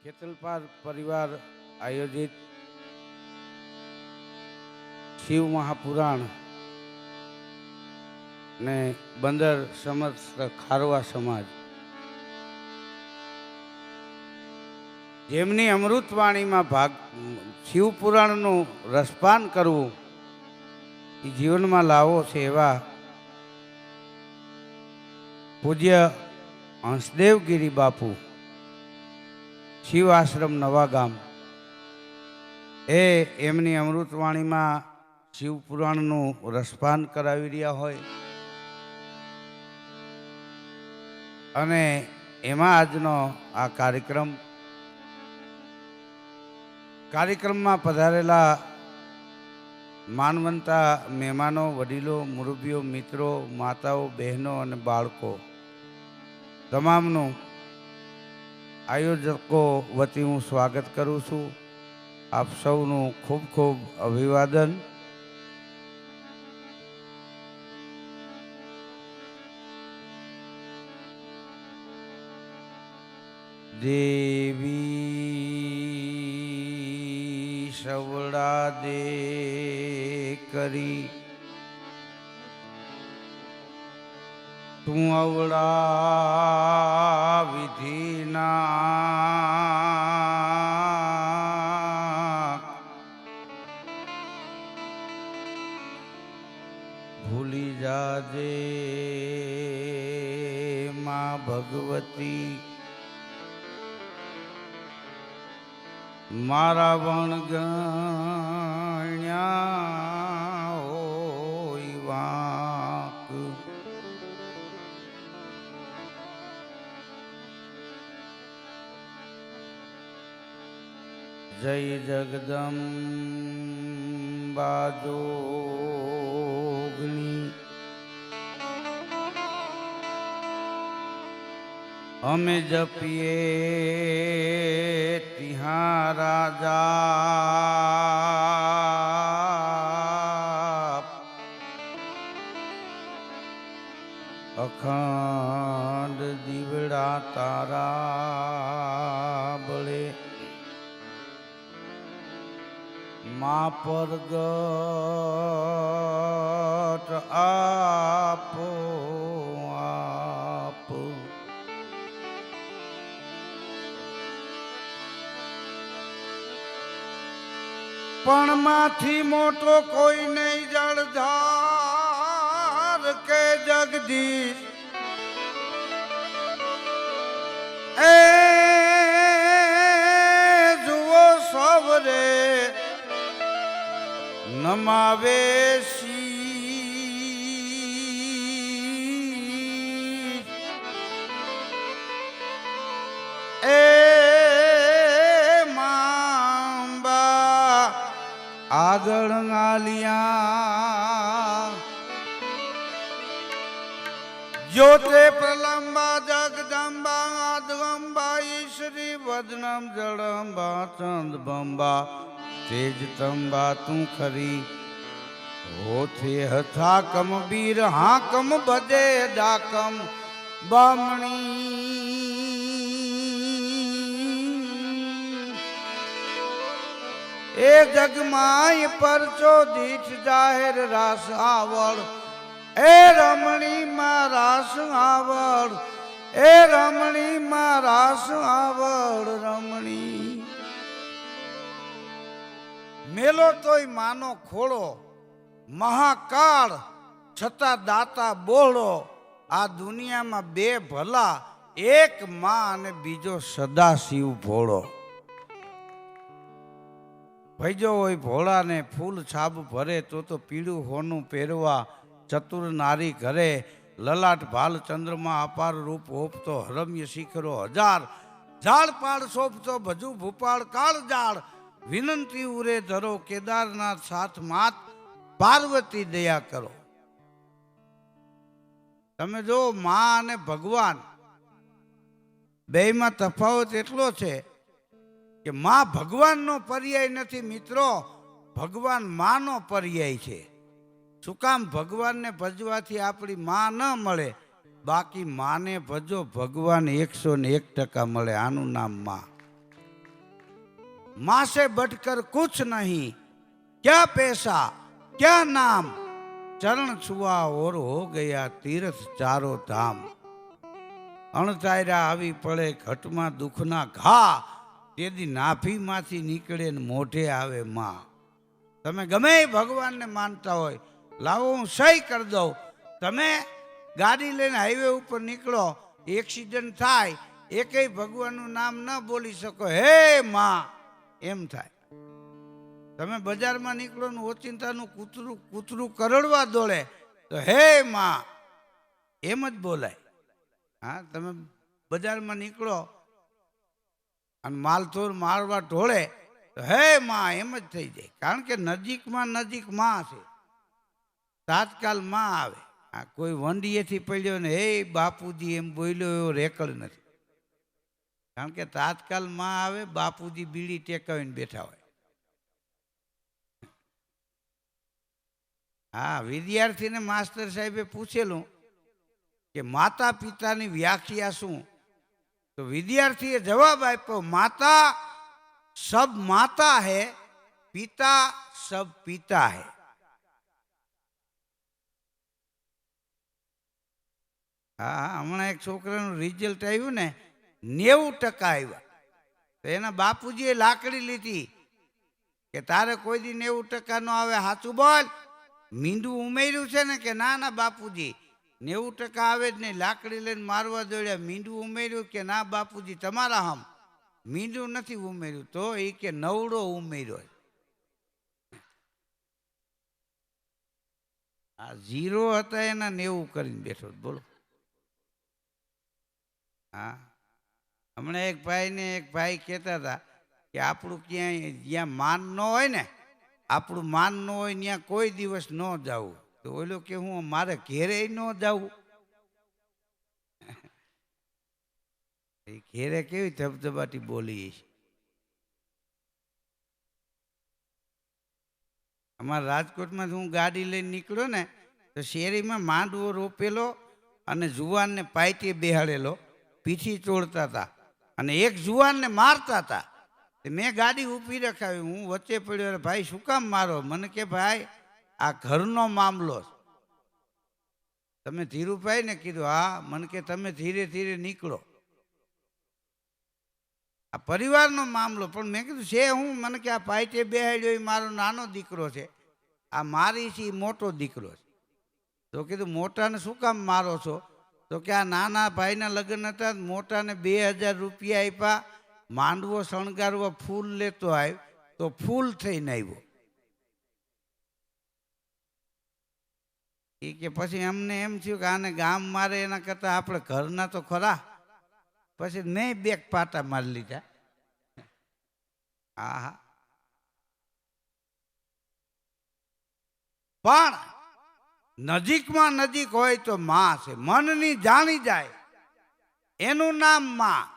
ખેતલપાર પરિવાર આયોજિત શિવ મહાપુરાણ ને બંદર સમસ્ત ખારવા સમાજ જેમની અમૃતવાણીમાં ભાગ શિવ પુરાણનું રસપાન કરવું એ જીવનમાં લાવો છે એવા પૂજ્ય હંસદેવગીરી બાપુ શિવ આશ્રમ નવા ગામ એમની અમૃતવાણીમાં શિવ પુરાણનું રસપાન કરાવી રહ્યા હોય અને એમાં આજનો આ કાર્યક્રમમાં પધારેલા માનવંતા મહેમાનો, વડીલો, મુરબ્બીઓ, મિત્રો, માતાઓ, બહેનો અને બાળકો તમામનું આયોજકો વતી હું સ્વાગત કરું છું. આપ સૌનું ખૂબ ખૂબ અભિવાદન. દેવી સવડા દે કરી તું અવળા વિધિના ભૂલી જાજે માં ભગવતી મારા વણગણ્યા હોય વાંક. જય જગદંબા જોગણી અમે જપીએ તિહાં રાજા અખંડ દીવડા તારા બળે મા પરગટ આપો આપ. પણ માંથી મોટો કોઈ નહીં જળધાર કે જગદીશ એ જુઓ સવરે નમાવે આગળ નાલિયા જ્યોતે પ્રલંબા જગદંબા આદગંબા ઈશ્વરી વદનમ જળંબા ચંદબંબા તેજતંબા તું ખરી હોથે હથાકમ બીર હાકમ ભજે ડાકમ બામણી એ જગમાય પરચો દીઠ જાહેર રાસ આવડ એ રમણી માં રાસ આવડ એ રમણી માં રાસ આવડ રમણી. મેલો તોય માનો ખોળો મહાકાળ છતાં દાતા બોળો. આ દુનિયામાં બે ભલા એક માં અને બીજો સદા શિવ ભોળો. ભૈજો હોય ભોળાને ફૂલ છાબ ભરે તો પીળું હોનું પહેરવા ચતુર નારી ઘરે લલાટ ભાલ ચંદ્રમાં અપાર રૂપ હોપતો હરમ્ય શિખરો હજાર ઝાડ પાડ શોભતો ભજુ ભૂપાળ કાળ જાળ વિનંતી ઉરે ધરો કેદારનાથ સાથ માત પાર્વતી દયા કરો. તમે જો માં અને ભગવાન બેયમાં તફાવત એટલો છે કે માં ભગવાનનો પર્યાય નથી મિત્રો, ભગવાન માનો પર્યાય છે. શું કામ? ભગવાનને ભજવાથી આપણી માં ન મળે, બાકી માને ભજો ભગવાન 101% મળે. આનું નામ માં. माँ से बढ़कर कुछ नहीं, क्या पैसा क्या नाम, चरण छुआ और हो गया तीर्थ चारों धाम. અણતાર્યા આવી પડે ઘટમાં દુઃખના ઘા, તેથી નાભીમાંથી નીકળે ને મોઢે આવે માં. તમે ગમે ભગવાનને માનતા હોય, લાવો હું સહી કરી દઉં. તમે ગાડી લઈને હાઈવે ઉપર નીકળો, એક્સિડન્ટ થાય, એકેય ભગવાનનું નામ ન બોલી શકો, હે માં એમ થાય. તમે બજારમાં નીકળો ને ઓચિંતાનું કૂતરું કૂતરું કરડવા દોડે તો હે માં એમ જ બોલાય. હા, તમે બજારમાં નીકળો અને માલથોર મારવા ઢોળે તો હે માં એમ જ થઈ જાય. કારણ કે નજીકમાં નજીક માં છે, તાત્કાલ માં આવે. આ કોઈ વંડીએથી પડ્યો ને હે બાપુજી એમ બોલ્યો એવો રેકર્ડ નથી. કારણ કે તાત્કાલ માં આવે, બાપુજી બીડી ટેકાવીને બેઠા હોય. હા, વિદ્યાર્થીને માસ્ટર સાહેબે પૂછેલું કે માતા પિતાની વ્યાખ્યા શું? તો વિદ્યાર્થીએ જવાબ આપ્યો, માતા સબ માતા હૈ, પિતા સબ પિતા હૈ. હા, હમણાં એક છોકરાનું રિઝલ્ટ આવ્યું ને, 90% આવ્યા. તો એના બાપુજીએ લાકડી લીધી કે તારે કોઈ દી 90% નો આવે, સાચું બોલ. મીંડું ઉમેર્યું છે ને? કે ના ના બાપુજી 90% આવે જ નહીં. લાકડી લઈને મારવા દોડ્યા. મીંડું ઉમેર્યું? કે ના બાપુજી તમારા હમ મીંડું નથી ઉમેર્યું. તો એ કે નવડો ઉમેર્યો. આ 0 હતા એના 90 કરીને બેઠો. બોલો. હા, હમણાં એક ભાઈ કહેતા હતા કે આપણું ક્યાંય જ્યાં માન ન હોય ને, આપણું માન ન હોય ત્યાં કોઈ દિવસ ન જવું. તો ઓલો કે હું મારે ઘેરે ન જવું. એ ઘેરે કેવી ધબધબાટી બોલી છે. અમારા રાજકોટમાં હું ગાડી લઈને નીકળ્યો ને તો શેરીમાં માંડવો રોપેલો અને જુવાનને પાઇટે બેહાડેલો, પીઠી તોડતા હતા અને એક જુવાનને મારતા હતા. મેં ગાડી ઊભી રખાવી, હું વચ્ચે પડ્યો. ભાઈ શું કામ મારો? મને કે ભાઈ આ ઘરનો મામલો. તમે ધીરુભાઈ ને કીધું? હા. મને કે તમે ધીરે ધીરે નીકળો, આ પરિવારનો મામલો. પણ મેં કીધું છે હું? મને કે આ પાઇટે બેહાડ્યો એ મારો નાનો દીકરો છે, આ મારી છે એ મોટો દીકરો છે. તો કીધું મોટાને શું કામ મારો છો? તો કે આ નાના ભાઈના લગ્ન હતા, મોટાને 2000 રૂપિયા આપ્યા, માંડવો શણગારવા ફૂલ લેતો આવ્યો તો ફૂલ થઈને આવ્યો. એ કે પછી અમને એમ થયું કે આને ગામ મારે એના કરતાં આપણે ઘરના તો ખરા. પછી મેં 2 પાટા મારી લીધા. હા હા, પણ નજીકમાં નજીક હોય તો માં છે. મનની જાણી જાય એનું નામ માં.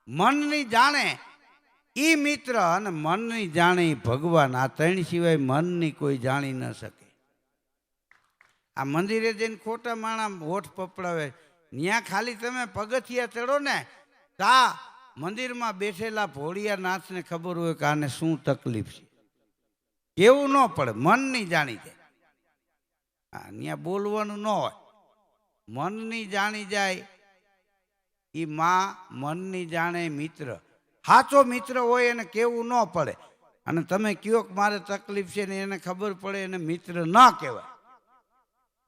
મનની જાણે ઈ મિત્ર અને મનની જાણે ઈ ભગવાન. આ 3 સિવાય મનની કોઈ જાણી ન શકે. આ મંદિરે જઈને ખોટા માણા હોઠ પપડાવે, ત્યાં ખાલી તમે પગથિયા ચડો ને તા મંદિરમાં બેઠેલા ભોળિયા નાથને ખબર હોય કે આને શું તકલીફ છે. એવું ન પડે, મનની જાણી જાય. હા, ત્યાં બોલવાનું ન હોય, મનની જાણી જાય. એ માં મનની જાણે મિત્ર. સાચો મિત્ર હોય એને કેવું ન પડે. અને તમે કયો કે મારે તકલીફ છે ને એને ખબર પડે, એને મિત્ર ન કહેવાય.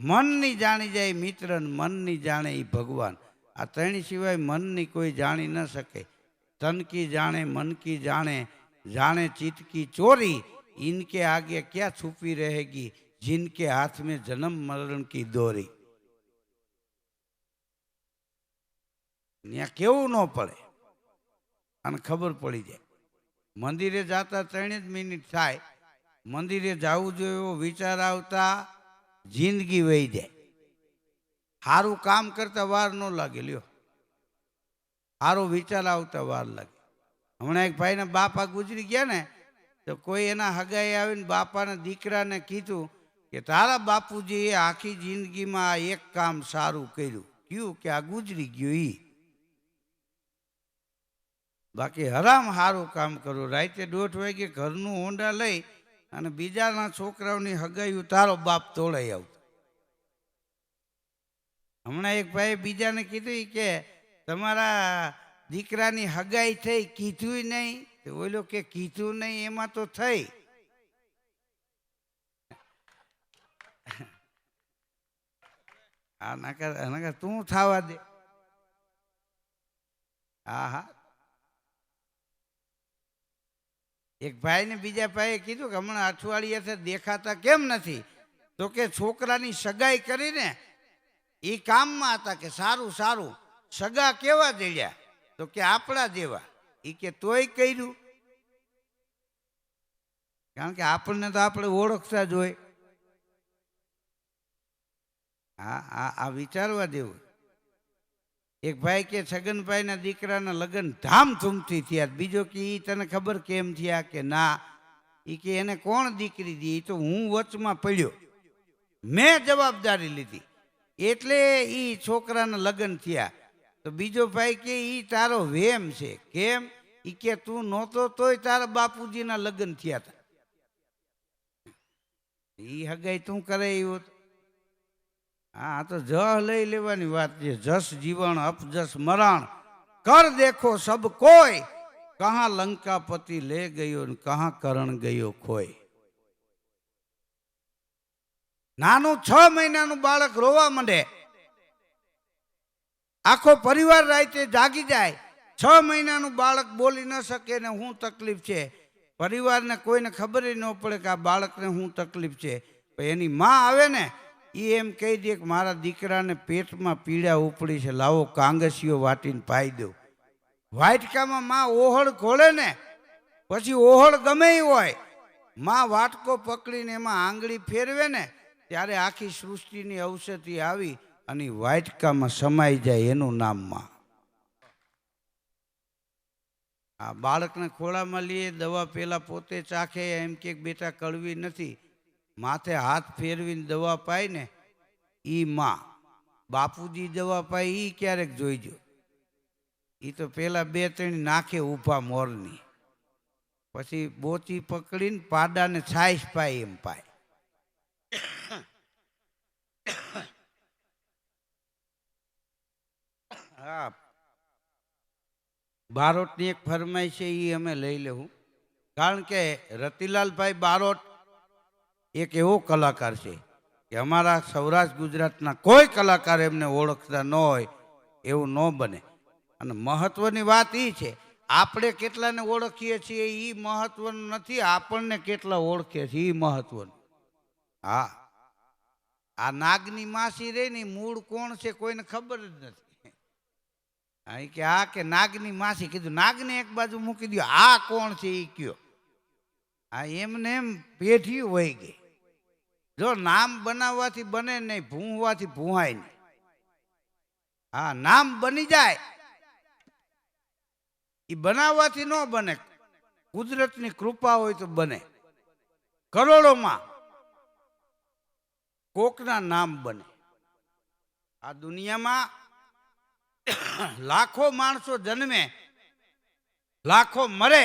મનની જાણી જાય મિત્ર, મનની જાણે એ ભગવાન. આ 3 સિવાય મનની કોઈ જાણી ન શકે. તન કી જાણે, મન કી જાણે, જાણે ચિત્ત કી ચોરી, इनके आगे क्या छुपी रहेगी, जिनके हाथ में जन्म मरण की डोरी. ત્યાં કેવું ન પડે અને ખબર પડી જાય. મંદિરે જતા 3 જ મિનિટ થાય, મંદિરે જવું જોઈએ એવો વિચાર આવતા જિંદગી વહી જાય. સારું કામ કરતા વાર ન લાગે. લ્યો, સારો વિચાર આવતા વાર લાગે. હમણાં એક ભાઈના બાપા ગુજરી ગયા ને, તો કોઈ એના હગાઈ આવીને બાપાના દીકરાને કીધું કે તારા બાપુજીએ આખી જિંદગીમાં આ એક કામ સારું કર્યું. કયું? કે આ ગુજરી ગયું ઈ. બાકી હરામ સારું કામ કરું. રાતે 1:30 વાગે ઘરનું હોંડા લઈ અને બીજાના છોકરાઓની હગાઈયું તારો બાપ તોડાઈ આવતો. હમણાં એક ભાઈ બીજાને કીધું કે તમારા દીકરાની હગાઈ થઈ, કીધું નહીં. ઓલો કે કીધું નહીં એમાં તો થઈ. નકર તું થવા દે. હા હા. એક ભાઈ ને બીજા ભાઈએ કીધું કે હમણાં અઠવાડિયે દેખાતા કેમ નથી? તો કે છોકરાની સગાઈ કરીને એ કામમાં હતા. કે સારું સારું. સગા કેવા જડ્યા? તો કે આપણા જેવા. એ કે તોય કર્યું. કારણ કે આપણને તો આપણે ઓળખતા જ હોય. આ વિચારવા જેવું. એક ભાઈ કે છગનભાઈના દીકરાના લગ્ન ધામધૂમથી થયા. બીજો કે ઈ તને ખબર કેમ થયા? કે ના. એ કે એને કોણ દીકરી દી? એ તો હું વચમાં પડ્યો, મેં જવાબદારી લીધી એટલે ઈ છોકરાના લગ્ન થયા. તો બીજો ભાઈ કે ઈ તારો વેમ છે. કેમ? ઈ કે તું નહોતો તોય તારા બાપુજીના લગ્ન થયા હતા. ઈ હગાઈ તું કરે એવું? હા, તો જહ લઈ લેવાની વાત છે. જસ જીવન અપજસ મરણ કર દેખો સબ કોઈ, કહા લંકાપતિ લે ગયો ને કહા કરણ ગયો ખોય. નાનું 6 મહિનાનું બાળક રોવા માંડે, આખો પરિવાર રાતે જાગી જાય. 6 મહિનાનું બાળક બોલી ન શકે ને શું તકલીફ છે, પરિવારને કોઈને ખબર ન પડે કે આ બાળકને શું તકલીફ છે. એની માં આવે ને એ એમ કહી દે કે મારા દીકરાને પેટમાં પીડા ઉપડી છે, લાવો કાંગસીઓ વાટીને પાઈ દો. વાટકામાં માં ઓહળ ખોલે ને પછી ઓહળ ગમે હોય, માં વાટકો પકડીને એમાં આંગળી ફેરવે ને ત્યારે આખી સૃષ્ટિની ઔષધિ આવી અને વાટકામાં સમાઈ જાય. એનું નામ માં. આ બાળકને ખોળામાં લઈએ, દવા પેલા પોતે ચાખે, એમ કે બેટા કડવી નથી, માથે હાથ ફેરવીને દવા પાય ને ઈ માં. બાપુજી દવા પાય ઈ ક્યારેક જોઈજો. ઈ તો પેલા 2-3 નાખે ઊભા મોરની, પછી બોચી પકડીને પાડાને છાઈશ પાય એમ પાય. હા, બારોટની એક ફરમાઈ છે એ અમે લઈ લેવું. કારણ કે રતિલાલભાઈ બારોટ એક એવો કલાકાર છે કે અમારા સૌરાષ્ટ્ર ગુજરાતના કોઈ કલાકાર એમને ઓળખતા ન હોય એવું ન બને. અને મહત્વની વાત એ છે, આપણે કેટલાને ઓળખીએ છીએ એ મહત્વનું નથી, આપણને કેટલા ઓળખીએ છીએ એ મહત્વનું. હા, આ નાગની માસી રહી ને મૂળ કોણ છે કોઈને ખબર જ નથી. કે આ કે નાગની માસી કીધું, નાગને એક બાજુ મૂકી દો, આ કોણ છે એ કયો. આ એમને એમ પેઢી વહી ગઈ. જો નામ બનાવવાથી બને નહીં, ભૂંવાથી ભૂંવાય નહીં. હા, નામ બની જાય, એ બનાવવાથી ન બને, કુદરતની કૃપા હોય તો બને. કરોડોમાં કોકના નામ બને. આ દુનિયામાં લાખો માણસો જન્મે, લાખો મરે,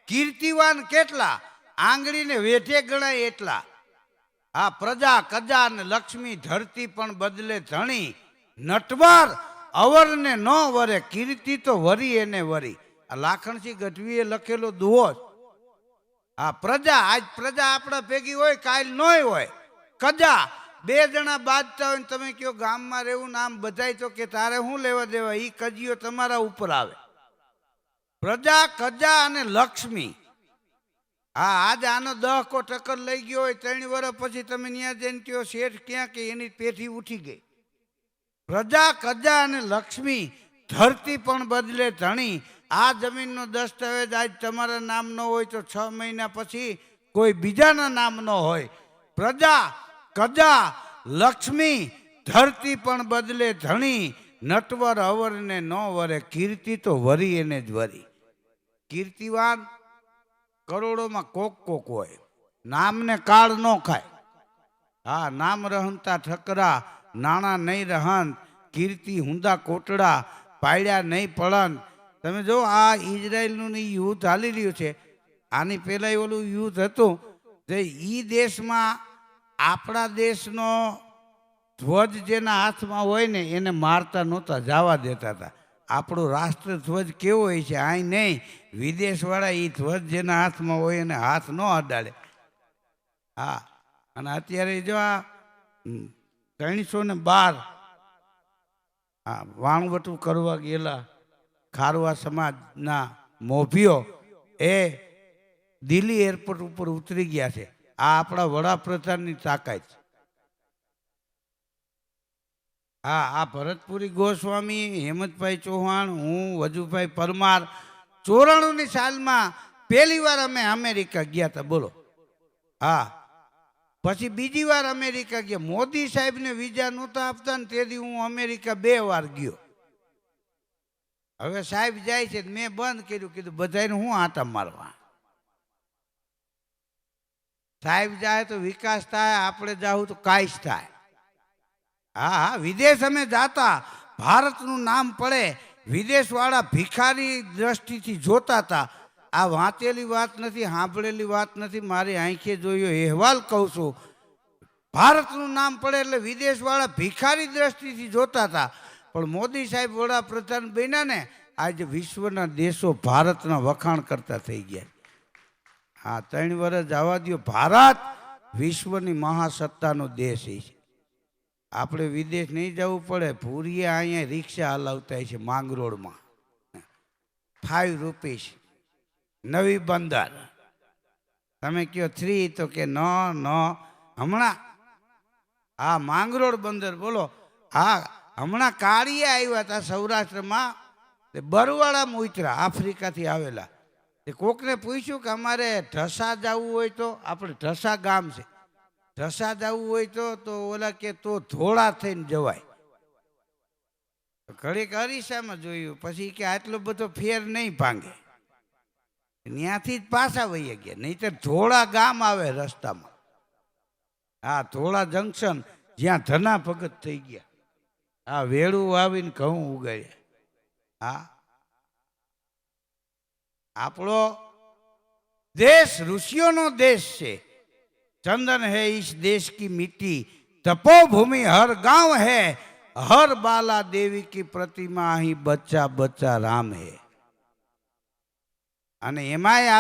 કીર્તિવાન કેટલા, આંગળીને વેઠે ગણાય એટલા. આ પ્રજા કજા ને લક્ષ્મી ધરતી પણ બદલે ધણી, નટવર અવરને ન વરે, કીર્તિ તો વરી એને વરી. આ લાખણસિંહ ગઢવીએ લખેલો દુહો. આ પ્રજા, આજ પ્રજા આપણા ભેગી હોય કાલ નોય હોય. કજા 2 જણા બાંધતા હોય ને તમે કયો ગામમાં રહેવું ને આમ બધાય તો કે તારે શું લેવા દેવા, એ કજીઓ તમારા ઉપર આવે. પ્રજા કજા અને લક્ષ્મી. હા, આજ આનો 10 કો ટક્કર લઈ ગયો હોય, 3 વર્ષ પછી તમે ત્યાં જઈને કયો શેઠ ક્યાં, કે એની પેઢી ઉઠી ગઈ. પ્રજા કજા અને લક્ષ્મી, ધરતી પણ બદલે ધણી. આ જમીનનો દસ્તાવેજ આજ તમારા નામ ન હોય તો 6 મહિના પછી કોઈ બીજાના નામ ન હોય. પ્રજા કજા લક્ષ્મી, ધરતી પણ બદલે ધણી, નટવર અવર ને ન વરે, કીર્તિ તો વરી એને જ વરી. કીર્તિવાન કરોડોમાં કોક હોય, નામને કાળ ન ખાય. હા, નામ રહનતા ઠકરા, નાણાં નહીં રહન, કીર્તિ હુંદા કોટડા, પાડ્યા નહીં પડન. તમે જો આ ઇઝરાયલનું યુદ્ધ ચાલી રહ્યું છે, આની પહેલાં ઓલું યુદ્ધ હતું જે એ દેશમાં આપણા દેશનો ધ્વજ જેના હાથમાં હોય ને એને મારતા નહોતા, જવા દેતા હતા. આપણો રાષ્ટ્ર ધ્વજ કેવો હોય છે, અહીં નહીં, વિદેશવાળા એ ધ્વજ જેના હાથમાં હોય એને હાથ ન અડાડે. હા, અને અત્યારે જો આ 312 વાણવટું કરવા ગયેલા ખારવા સમાજના મોભીઓ એ દિલ્હી એરપોર્ટ ઉપર ઉતરી ગયા છે. આ આપણા વડાપ્રધાનની તાકાત છે. હા, આ ભરતપુરી ગોસ્વામી, હેમંતભાઈ ચૌહાણ, હું, વજુભાઈ પરમાર 94ની સાલમાં પહેલી વાર અમે અમેરિકા ગયા હતા. બોલો. હા, પછી બીજી વાર અમેરિકા ગયા. મોદી સાહેબને વિઝા નહોતા આપતા ને તેથી હું અમેરિકા 2 વાર ગયો. હવે સાહેબ જાય છે, મેં બંધ કર્યું, કીધું બધાને હું આંટા મારવા. સાહેબ જાય તો વિકાસ થાય, આપણે જાવું તો કાંઈ જ થાય. હા હા, વિદેશ અમે જાતા, ભારતનું નામ પડે, વિદેશવાળા ભિખારી દ્રષ્ટિથી જોતા હતા. આ વાંચેલી વાત નથી, સાંભળેલી વાત નથી, મારી આંખે જોયો અહેવાલ કહું છું. ભારતનું નામ પડે એટલે વિદેશવાળા ભિખારી દ્રષ્ટિથી જોતા હતા. પણ મોદી સાહેબ વડાપ્રધાન બન્યા ને, આજે વિશ્વના દેશો ભારતના વખાણ કરતા થઈ ગયા. હા, 3 વર્ષ જવા દો, ભારત વિશ્વની મહાસત્તાનો દેશ છે. આપણે વિદેશ નહીં જવું પડે. ભૂરીએ અહીંયા રિક્ષા હલાવતા છે માંગરોળમાં, 5 રૂપીસ. નવી બંદર તમે કયો 3 તો કે ન હમણાં હા માંગરોળ બંદર. બોલો. હા, હમણાં કાળીએ આવ્યા હતા સૌરાષ્ટ્રમાં, તે બરવાળામાં ઉતરા, આફ્રિકાથી આવેલા. તે કોકને પૂછ્યું કે અમારે ઢસા જવું હોય તો, આપણે ઢસા ગામ છે, ઢસા જવું હોય તો ઓલા કે તો ધોળા થઈને જવાય. ઘડીક અરીસામાં જોયું, પછી કે આટલો બધો ફેર નહીં ભાંગે, ત્યાંથી જ પાછા વહી ગયા. નહીં તો ધોળા ગામ આવે રસ્તામાં. હા, ધોળા જંકશન, જ્યાં ધના ભગત થઈ ગયા. હા, વેળું વાવીને ઘઉં ઉગાડ્યા. હા, આપણો દેશ ઋષિઓનો દેશ છે. चंदन है इस देश की मिट्टी, तपोभूमि हर गांव है, हर बाला देवी की प्रतिमा ही बच्चा बच्चा राम है. અને એમાંય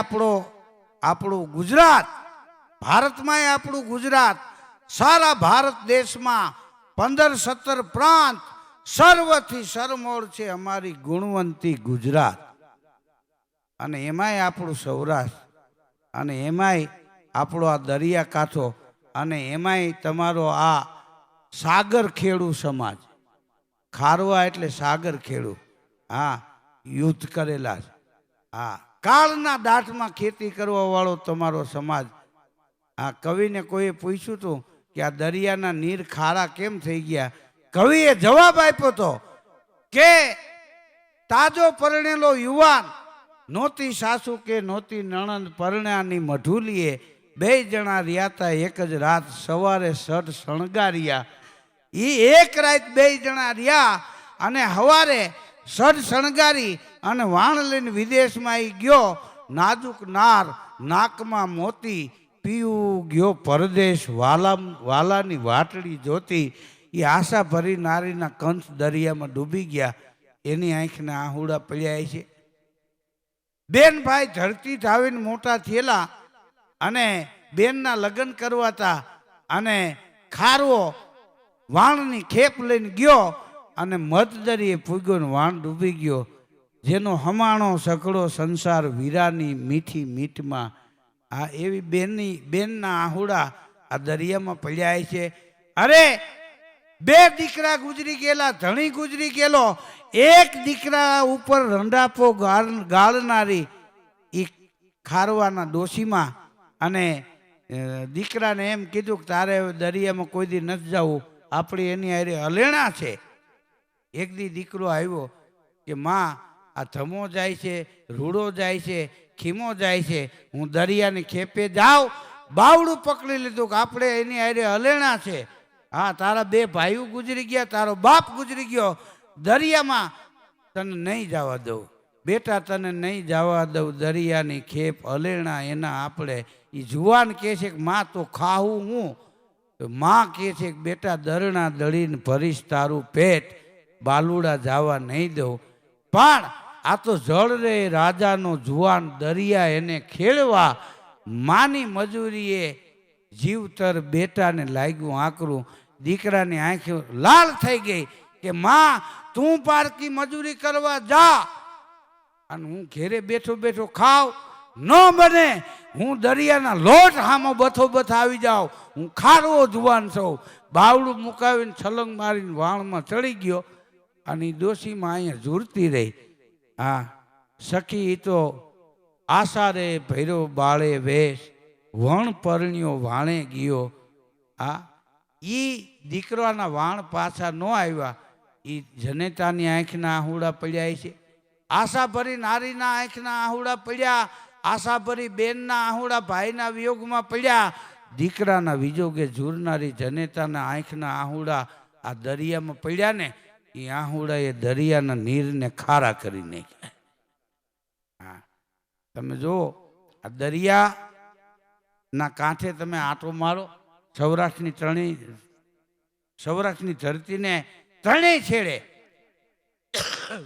આપણું ગુજરાત, ભારતમાંય આપણું ગુજરાત, સારા ભારત દેશમાં 15-17 પ્રાંત, સર્વથી સરમોળ છે અમારી ગુણવંતી ગુજરાત. અને એમાંય આપણું સૌરાષ્ટ્ર, અને એમાંય આપણો આ દરિયાકાંઠો, અને એમાંય તમારો આ સાગર ખેડૂ સમાજ. ખારવા એટલે સાગર ખેડૂ. હા, યુદ્ધ કરેલા છે. હા, કાળના દાંઠમાં ખેતી કરવા વાળો તમારો સમાજ. આ કવિને કોઈએ પૂછ્યું હતું કે આ દરિયાના નીર ખારા કેમ થઈ ગયા? કવિએ જવાબ આપ્યો હતો કે તાજો પરણેલો યુવાન, નહોતી સાસુ કે નહોતી નણંદ, પરણાની મઢુલીએ 2 જણા રહ્યા હતા એક જ રાત, સવારે સઢ શણગાર્યા. એ એક રાત 2 જણા રહ્યા અને સવારે સઢ શણગારી અને વાણ લઈને વિદેશમાં એ ગયો. નાજુક નાર, નાકમાં મોતી, પીવું ગયો પરદેશ, વાલાની વાટડી જોતી. એ આશા ભરી નારીના કંઠ દરિયામાં ડૂબી ગયા. એની આંખના આહુડા પડ્યા છે. બેન ભાઈ ધરતી ધાવીને મોટા થયેલા, અને બેનના લગ્ન કરવા હતા, અને ખારવો વાણની ખેપ લઈને ગયો અને મધદરીએ પૂગ્યો ને વાણ ડૂબી ગયો. જેનો હમાણો સઘળો સંસાર વીરાની મીઠી મીઠમાં. આ એવી બેનના આહુડા આ દરિયામાં પડ્યા છે. અરે 2 દીકરા ગુજરી ગયેલા, ધણી ગુજરી ગયેલો, એક દીકરા ઉપર રંડાપો ગાળનારી એ ખારવાના ડોશીમાં. અને દીકરાને એમ કીધું કે તારે દરિયામાં કોઈ દી નથી જવું, આપણી એની હારે હલેણા છે. એક દી દીકરો આવ્યો કે માં આ ધમો જાય છે, રૂડો જાય છે, ખીમો જાય છે, હું દરિયાની ખેપે જાઉં. બાવડું પકડી લીધું કે આપણે એની હારે હલેણા છે. હા, તારા બે ભાઈઓ ગુજરી ગયા, તારો બાપ ગુજરી ગયો, દરિયામાં તને નહીં જવા દઉં બેટા, તને નહીં જવા દઉં દરિયાની ખેપ હલેણા એના આપણે. એ જુવાન કહે છે કે માં તો ખાવું હું. તો માં કહે છે કે બેટા દરણા દળીને ભરીશ તારું પેટ, બાલુડા જવા નહીં દઉં. પણ આ તો જળ રે રાજાનો જુવાન, દરિયા એને ખેડવા. માની મજૂરીએ જીવતર બેટાને લાગ્યું આકરું. દીકરાની આંખો લાલ થઈ ગઈ કે માં તું પારકી મજૂરી કરવા જા અને હું ઘેરે બેઠો બેઠો ખાવ ન બને. હું દરિયાના લોટ હામો બથો બથ આવી જાઉં, હું ખારો જુવાન છું. બાવડું મુકાવીને છલંગ મારીને વાણમાં ચડી ગયો અને ડોશીમાં અહીંયા ઝૂરતી રહી. હા, સખી તો આસારે ભૈરો બાળે વેશ, વણ પરણ્યો વાણે ગયો. આ ઈ દીકરાના વાણ પાછા ન આવ્યા. ઈ જનેતાની આંખના આહુડા પડ્યા છે, આશાભરી નારીના આંખના આહુડા પડ્યા, આશાભરી બેનના આહુડા ભાઈના વિયોગમાં પડ્યા. દીકરાના વિજોગે ઝૂરનારી જનેતાના આંખના આહુડા આ દરિયામાં પડ્યા ને, એ આહુડા એ દરિયાના નીરને ખારા કરી નાખ્યા. હા, તમે જુઓ આ દરિયાના કાંઠે તમે આંટો મારો, સૌરાષ્ટ્રની ધરતીને ત્રણેય છેડે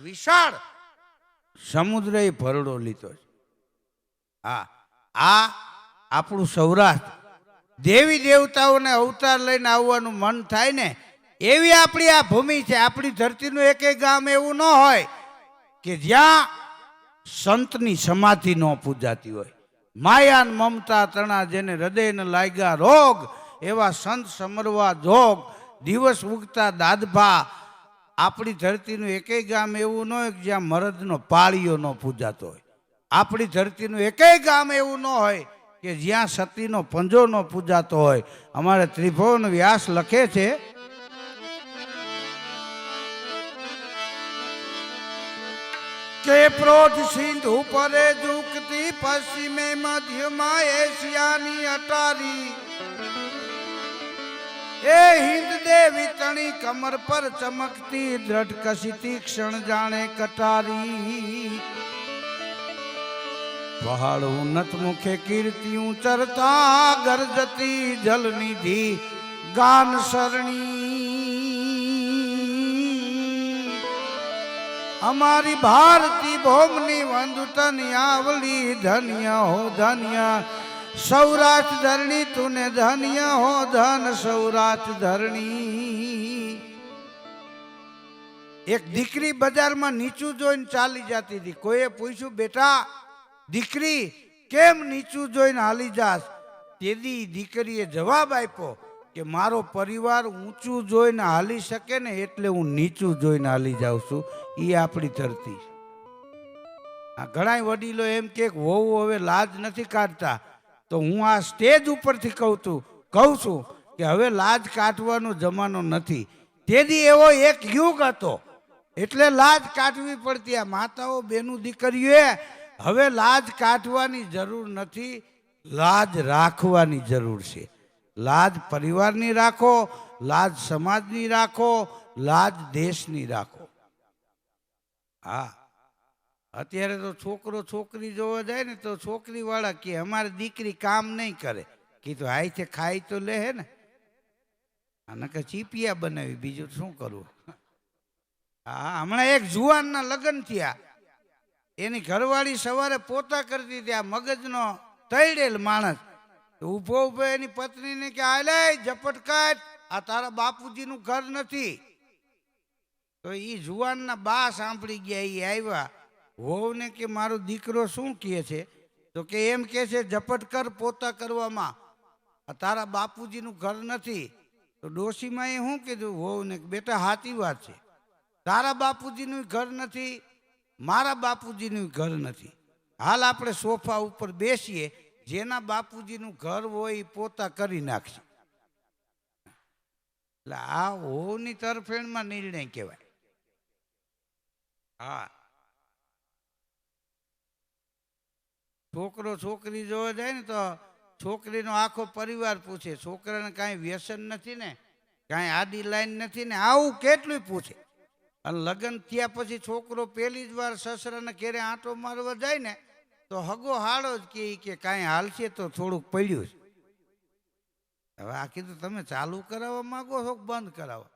વિશાળ સમુદ્રએ ભરડો લીધો છે. હા, આ આપણું સૌરાષ્ટ્ર દેવી દેવતાઓને અવતાર લઈને આવવાનું મન થાય ને એવી આપણી આ ભૂમિ છે. આપણી ધરતીનું એક ગામ એવું ન હોય કે જ્યાં સંતની સમાધિ ન પૂજાતી હોય. માયાન મમતા તણા જેને હૃદયને લાગ્યા રોગ, એવા સંત સમરવા જોગ, દિવસ ઉગતા દાદભા. આપણી ધરતીનું એકેય ગામ એવું ન હોય કે જ્યાં મરદનો પાળીઓ ન પૂજાતો હોય. આપણી ધરતીનું એકેય ગામ એવું ન હોય કે જ્યાં સતીનો પંજો ન પૂજાતો હોય. અમારે ત્રિભુવન વ્યાસ લખે છે કે પ્રોઢ સિંધુ પરે ઝૂકતી, પશ્ચિમે મધ્યમાં એશિયાની અટારી. એ હિન્દ દેવી તણી કમર પર ચમકતી, દ્રઢ કસીતી ક્ષણ જાણે કટારી. પહાડ ઉન્નત મુખે કીર્તિયું ચરતા, ગરજતી જલનિધિ ગાન સરણી. અમારી ભારતી ભૌમની વંદુતન આવલી, ધન્ય હો ધન્ય સૌરાષ્ટ્ર ધરણી, તુને ધન્ય હો ધન સૌરાષ્ટ્ર ધરણી. એક દીકરી બજારમાં નીચું જોઈને ચાલી જતી હતી. કોઈએ પૂછ્યું બેટા દીકરી કેમ નીચું જોઈને હાલી જાસ? તેદી દીકરીએ જવાબ આપ્યો કે મારો પરિવાર ઊંચું જોઈને હાલી શકે ને એટલે હું નીચું જોઈને હાલી જાઉં છું. એ આપણી ધરતી. આ ઘણા વડીલો એમ કે વહુ હવે લાજ નથી કાઢતા, તો હું આ સ્ટેજ ઉપરથી કહું છું કે હવે લાજ કાઢવાનો જમાનો નથી. તેદી એવો એક યુગ હતો એટલે લાજ કાઢવી પડતી. આ માતાઓ બેનું દીકરીઓએ હવે લાજ કાઢવાની જરૂર નથી, લાજ રાખવાની જરૂર છે. લાજ પરિવારની રાખો, લાજ સમાજની રાખો, લાજ દેશની રાખો. હા, અત્યારે તો છોકરો છોકરી જોવા જાય ને તો છોકરી વાળા કે અમારી દીકરી કામ નહીં કરે. કીધું હાઈ છે ખાઈ તો લે હે ને, આને કે ચીપિયા બનાવી, બીજું શું કરવું. હા, હમણાં એક જુવાનના લગ્ન થયા. એની ઘરવાળી સવારે પોતા કરતી હતી. આ મગજનો તૈડેલ માણસ ઊભો ઊભો એની પત્નીને કે આલે ઝપટ કાઢ, આ તારા બાપુજીનું ઘર નથી. તો એ જુવાનના બા સાંભળી ગયા. એ આવ્યા વહુને કે મારો દીકરો શું કહે છે? તો કે એમ કે છે ઝપટ કર પોતા કરવામાં, તારા બાપુજીનું ઘર નથી. તો ડોશીમાં એ શું કીધું વહુને કે બેટા સાચી વાત છે, તારા બાપુજીનું ઘર નથી, મારા બાપુજીનું ઘર નથી. હાલ આપણે સોફા ઉપર બેસીએ, જેના બાપુજીનું ઘર હોય એ પોતા કરી નાખશે. એટલે આ વહુની તરફેણમાં નિર્ણય કહેવાય. હા, છોકરો છોકરી જોવા જાય ને તો છોકરીનો આખો પરિવાર પૂછે, છોકરાને કાંઈ વ્યસન નથી ને, કાંઈ આડી લાઈન નથી ને, આવું કેટલું પૂછે. અને લગ્ન થયા પછી છોકરો પહેલી જ વાર સસરાને ઘેરે આંટો મારવા જાય ને તો હગો હાળો જ કે કાંઈ હાલશે તો થોડુંક પડ્યું છે. હવે આ કીધું તમે ચાલુ કરાવવા માંગો છો કે બંધ કરાવો?